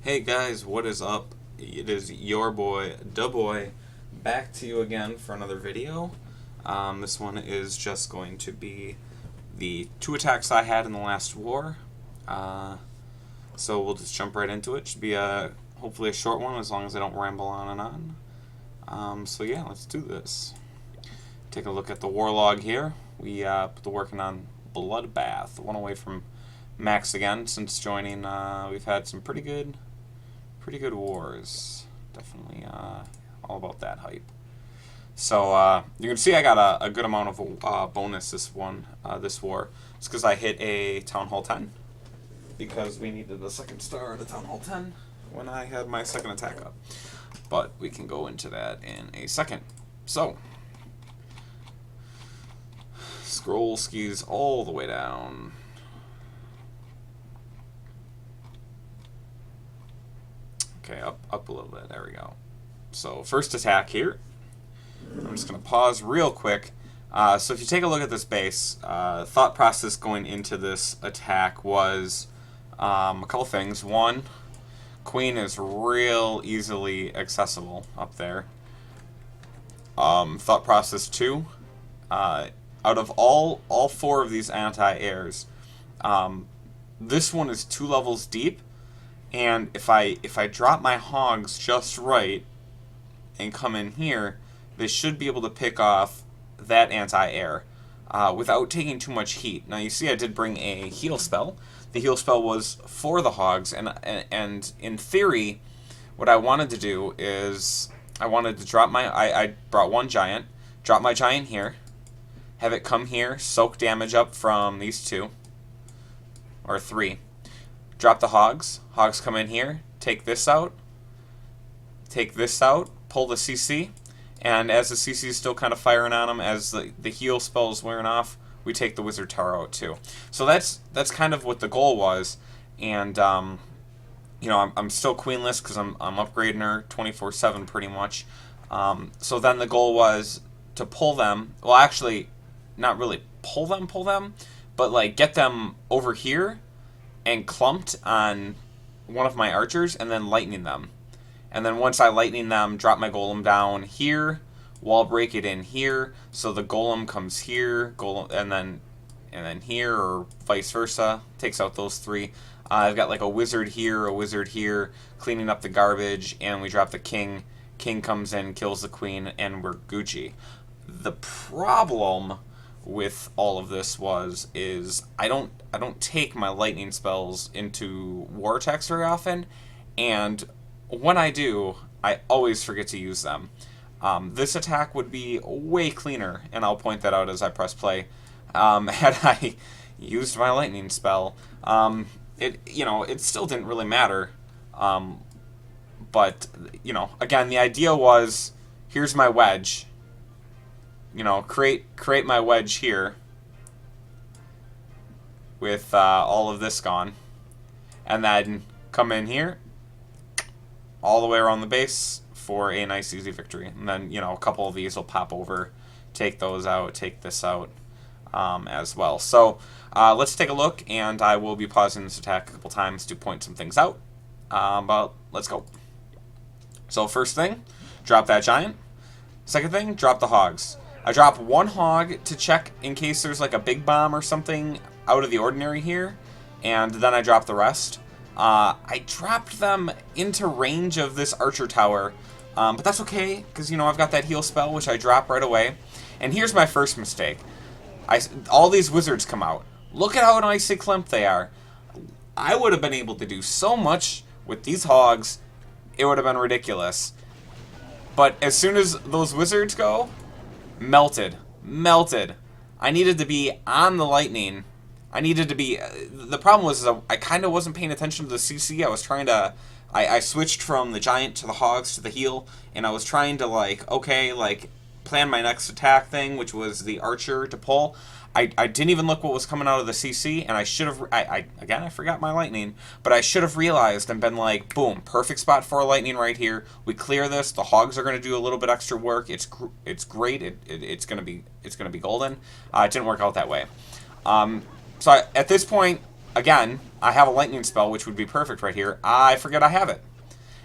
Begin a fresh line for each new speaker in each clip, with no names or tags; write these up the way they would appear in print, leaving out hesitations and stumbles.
Hey guys, what is up? It is your boy, dehBoy, back to you again for another video. This one is just going to be the 2 attacks I had in the last war. So we'll just jump right into it. Should be hopefully a short one as long as I don't ramble on and on. So yeah, let's do this. Take a look at the war log here. We put working on Bloodbath, one away from max again since joining. We've had some pretty good wars. Definitely all about that hype. So you can see I got a good amount of bonus this war. It's because I hit a Town Hall 10 because we needed a second star at a Town Hall 10 when I had my second attack up. But we can go into that in a second. So scroll skis all the way down. Okay, up a little bit. There we go. So first attack here. I'm just going to pause real quick. So if you take a look at this base, thought process going into this attack was a couple things. One, queen is real easily accessible up there. Thought process 2, out of all 4 of these anti-airs, this one is 2 levels deep. And if I drop my hogs just right and come in here, they should be able to pick off that anti-air without taking too much heat. Now you see I did bring a heal spell. The heal spell was for the hogs, and in theory, what I wanted to do is I wanted to drop my I brought 1 giant, drop my giant here, have it come here, soak damage up from these 2 or 3. Drop the hogs. Hogs come in here. Take this out. Take this out. Pull the CC. And as the CC is still kind of firing on them, as the heal spell is wearing off, we take the Wizard Tower out too. So that's kind of what the goal was. And you know, I'm still queenless because I'm upgrading her 24/7 pretty much. So then the goal was to pull them. Well, actually, not really pull them, but like get them over here and clumped on one of my archers, and then lightning them. And then once I lightning them, drop my golem down here, wall break it in here, so the golem comes here, and then here, or vice versa. Takes out those 3. I've got like a wizard here, cleaning up the garbage, and we drop the king. King comes in, kills the queen, and we're Gucci. The problem with all of this is I don't take my lightning spells into war attacks very often, and when I do, I always forget to use them. This attack would be way cleaner, and I'll point that out as I press play. Had I used my lightning spell, it still didn't really matter. But again, the idea was, here's my wedge. Create my wedge here with all of this gone, and then come in here all the way around the base for a nice easy victory. And then a couple of these will pop over, take those out, take this out as well. So let's take a look, and I will be pausing this attack a couple times to point some things out. But let's go. So first thing, drop that giant. Second thing, drop the hogs. I drop 1 hog to check in case there's like a big bomb or something out of the ordinary here, and then I drop the rest. I dropped them into range of this archer tower, but that's okay, because I've got that heal spell, which I drop right away. And here's my first mistake. All these wizards come out. Look at how nicely clamped they are. I would have been able to do so much with these hogs, it would have been ridiculous. But as soon as those wizards go, melted. I needed to be on the lightning. I needed to be... the problem was I kind of wasn't paying attention to the CC. I was trying to... I switched from the giant to the hogs to the heal, and I was trying to, plan my next attack thing, which was the archer to pull. I didn't even look what was coming out of the CC, and I should have... Again, I forgot my lightning, but I should have realized and been like, boom, perfect spot for a lightning right here. We clear this. The hogs are going to do a little bit extra work. It's great. It's going to be golden. It didn't work out that way. So at this point, again, I have a lightning spell, which would be perfect right here. I forget I have it.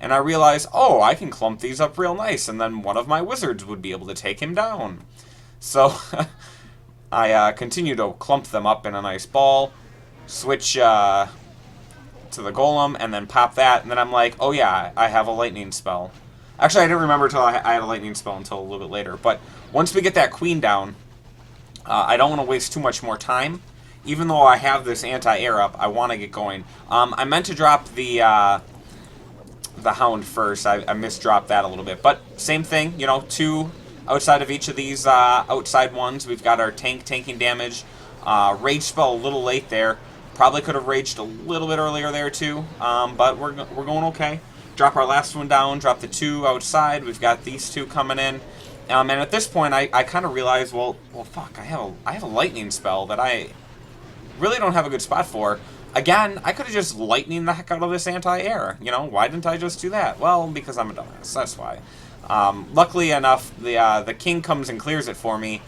And I realize, oh, I can clump these up real nice, and then one of my wizards would be able to take him down. So I continue to clump them up in a nice ball, switch to the golem, and then pop that, and then I'm like, oh yeah, I have a lightning spell. Actually, I didn't remember until I had a lightning spell until a little bit later. But once we get that queen down, I don't want to waste too much more time. Even though I have this anti-air up, I want to get going. I meant to drop the hound first. I misdropped that a little bit. But same thing, you know, 2 outside of each of these outside ones. We've got our tanking damage. Rage spell a little late there. Probably could have raged a little bit earlier there too. But we're going okay. Drop our last one down. Drop the 2 outside. We've got these 2 coming in. And at this point, I kind of realized, well, fuck, I have a lightning spell that I really don't have a good spot for. Again, I could have just lightning the heck out of this anti-air. You know, why didn't I just do that? Well, because I'm a dumbass. That's why. Luckily enough, the king comes and clears it for me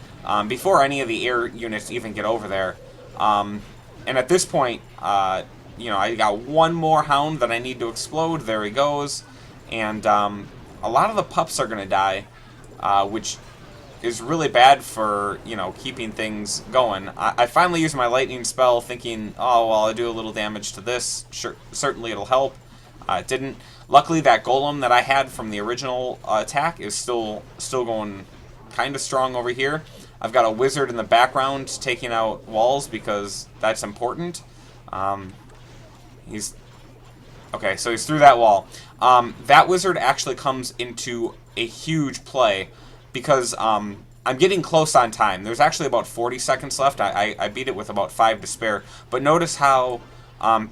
before any of the air units even get over there. And at this point, you know, I got one more hound that I need to explode. There he goes. And a lot of the pups are going to die, which is really bad for, you know, keeping things going. I finally used my lightning spell thinking, oh, well, I'll do a little damage to this. Sure, certainly it'll help. It didn't. Luckily, that golem that I had from the original attack is still going kind of strong over here. I've got a wizard in the background taking out walls because that's important. Okay, so he's through that wall. That wizard actually comes into a huge play because I'm getting close on time. There's actually about 40 seconds left. I beat it with about 5 to spare. But notice how,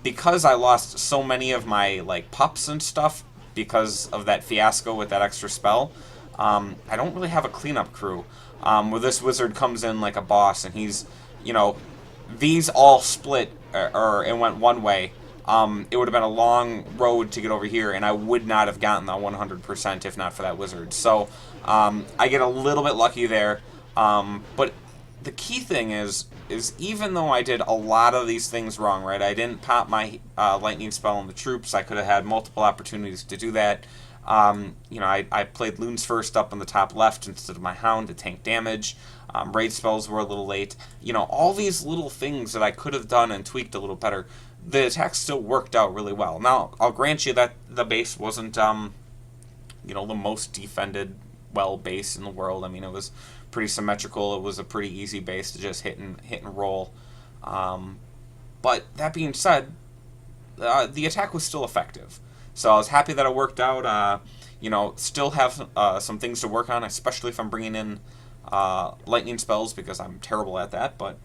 because I lost so many of my like pups and stuff because of that fiasco with that extra spell, I don't really have a cleanup crew. Where this wizard comes in like a boss, and he's, you know, these all split or it went one way. It would have been a long road to get over here, and I would not have gotten the 100% if not for that wizard. So I get a little bit lucky there. But the key thing is even though I did a lot of these things wrong, right? I didn't pop my lightning spell on the troops. I could have had multiple opportunities to do that. You know, I played Loons First up on the top left instead of my Hound to tank damage. Raid spells were a little late. You know, all these little things that I could have done and tweaked a little better. The attack still worked out really well. Now, I'll grant you that the base wasn't, you know, the most defended well base in the world. I mean, it was pretty symmetrical. It was a pretty easy base to just hit and roll. But that being said, the attack was still effective. So I was happy that it worked out. You know, still have some things to work on, especially if I'm bringing in lightning spells because I'm terrible at that. But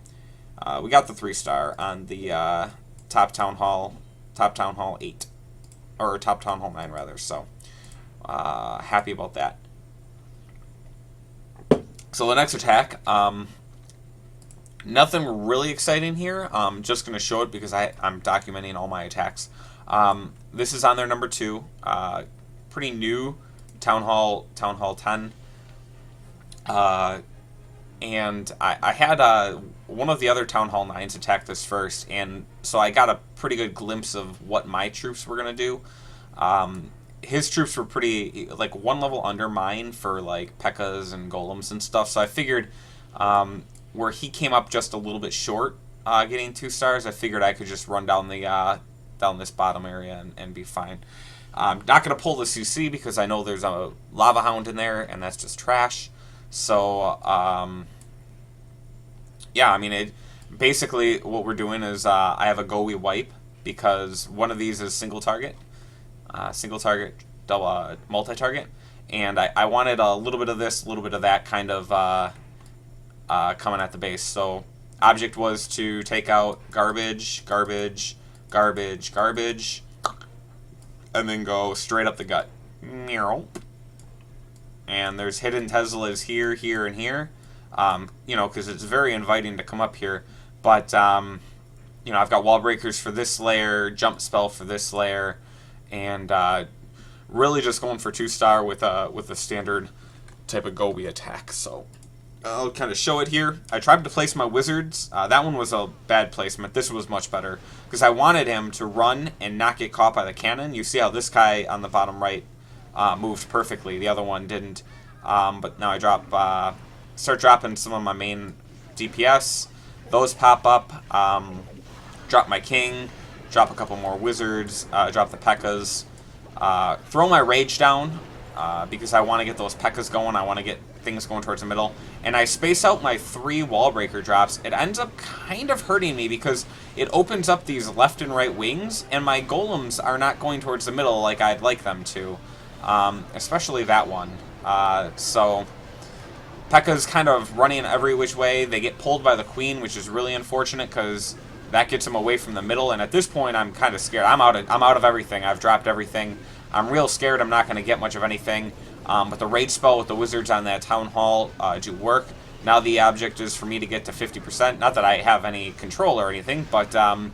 we got the 3-star on the top Town Hall 8, or top Town Hall 9 rather. So happy about that. So the next attack, nothing really exciting here. I'm just going to show it because I'm documenting all my attacks. This is on their number 2, pretty new Town Hall 10. And I had one of the other Town Hall 9s attack this first, and so I got a pretty good glimpse of what my troops were going to do. His troops were pretty, like, one level under mine for, like, P.E.K.K.A.s and Golems and stuff, so I figured where he came up just a little bit short getting 2 stars, I figured I could just run down the down this bottom area and be fine. I'm not going to pull the CC because I know there's a Lava Hound in there, and that's just trash. So, yeah, I mean, basically what we're doing is I have a go we wipe because one of these is single target, double multi-target, and I wanted a little bit of this, a little bit of that kind of coming at the base. So object was to take out garbage, garbage, garbage, garbage, and then go straight up the gut. Meow. And there's hidden Teslas here, here, and here. You know, because it's very inviting to come up here. But, you know, I've got wall breakers for this layer, jump spell for this layer, and really just going for 2-star with a standard type of Gobi attack. So, I'll kind of show it here. I tried to place my wizards. That one was a bad placement. This was much better because I wanted him to run and not get caught by the cannon. You see how this guy on the bottom right moved perfectly. The other one didn't. But now I start dropping some of my main DPS. Those pop up. Drop my king. Drop a couple more wizards. Drop the P.E.K.K.A.s. Throw my rage down because I want to get those P.E.K.K.A.s going. I want to get things going towards the middle. And I space out my 3 wall breaker drops. It ends up kind of hurting me because it opens up these left and right wings, and my golems are not going towards the middle like I'd like them to. Especially that one. So P.E.K.K.A.'s kind of running every which way. They get pulled by the queen, which is really unfortunate because that gets them away from the middle. And at this point, I'm kind of scared. I'm out of everything. I've dropped everything. I'm real scared I'm not going to get much of anything. But the rage spell with the wizards on that town hall do work. Now the object is for me to get to 50%. Not that I have any control or anything, but I'm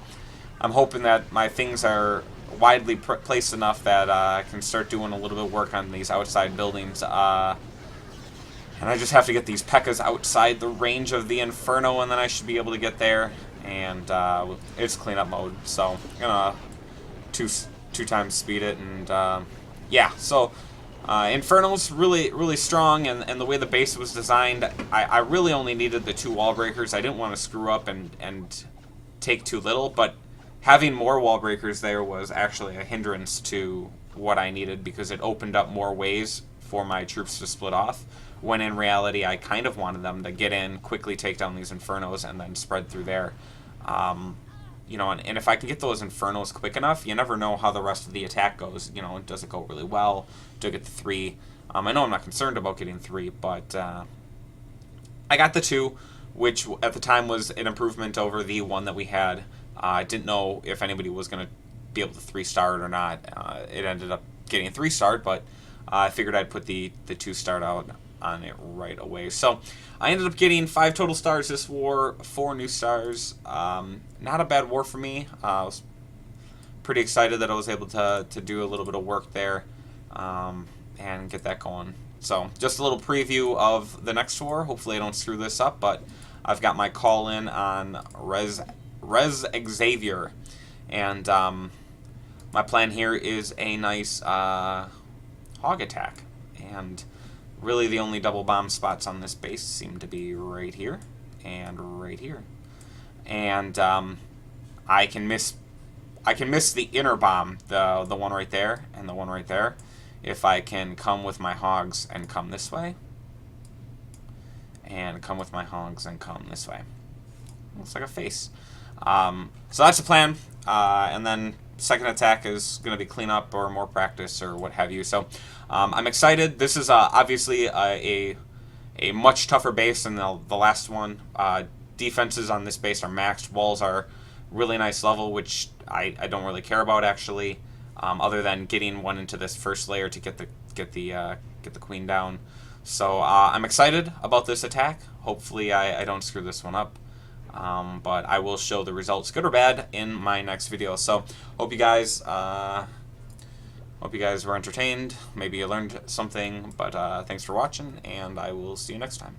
hoping that my things are widely placed enough that I can start doing a little bit of work on these outside buildings. And I just have to get these P.E.K.K.A.s outside the range of the Inferno, and then I should be able to get there. And it's cleanup mode, so I'm gonna two times speed it, and yeah. So Inferno's really strong, and the way the base was designed, I really only needed the 2 wall breakers. I didn't want to screw up and take too little, but having more wall breakers there was actually a hindrance to what I needed because it opened up more ways for my troops to split off, when in reality I kind of wanted them to get in, quickly take down these Infernos, and then spread through there. You know, and if I can get those Infernos quick enough, you never know how the rest of the attack goes. You know, does it go really well? Do I get the 3? I know I'm not concerned about getting 3, but I got the 2, which at the time was an improvement over the 1 that we had. I didn't know if anybody was going to be able to 3-star it or not. It ended up getting 3-starred, but I figured I'd put the 2-star out on it right away. So I ended up getting 5 total stars this war, 4 new stars. Not a bad war for me. I was pretty excited that I was able to do a little bit of work there and get that going. So just a little preview of the next war. Hopefully I don't screw this up, but I've got my call in on Res Xavier, and my plan here is a nice hog attack, and really the only double bomb spots on this base seem to be right here and right here, and I can miss the inner bomb, the one right there and the one right there, if I can come with my hogs and come this way, and come with my hogs and come this way. Looks like a face. So that's the plan, and then second attack is going to be cleanup or more practice or what have you. So I'm excited. This is obviously a much tougher base than the last one. Defenses on this base are maxed. Walls are really nice level, which I don't really care about actually, other than getting one into this first layer to get the queen down. So I'm excited about this attack. Hopefully I don't screw this one up. But I will show the results, good or bad, in my next video. So hope you guys were entertained. Maybe you learned something. But thanks for watching, and I will see you next time.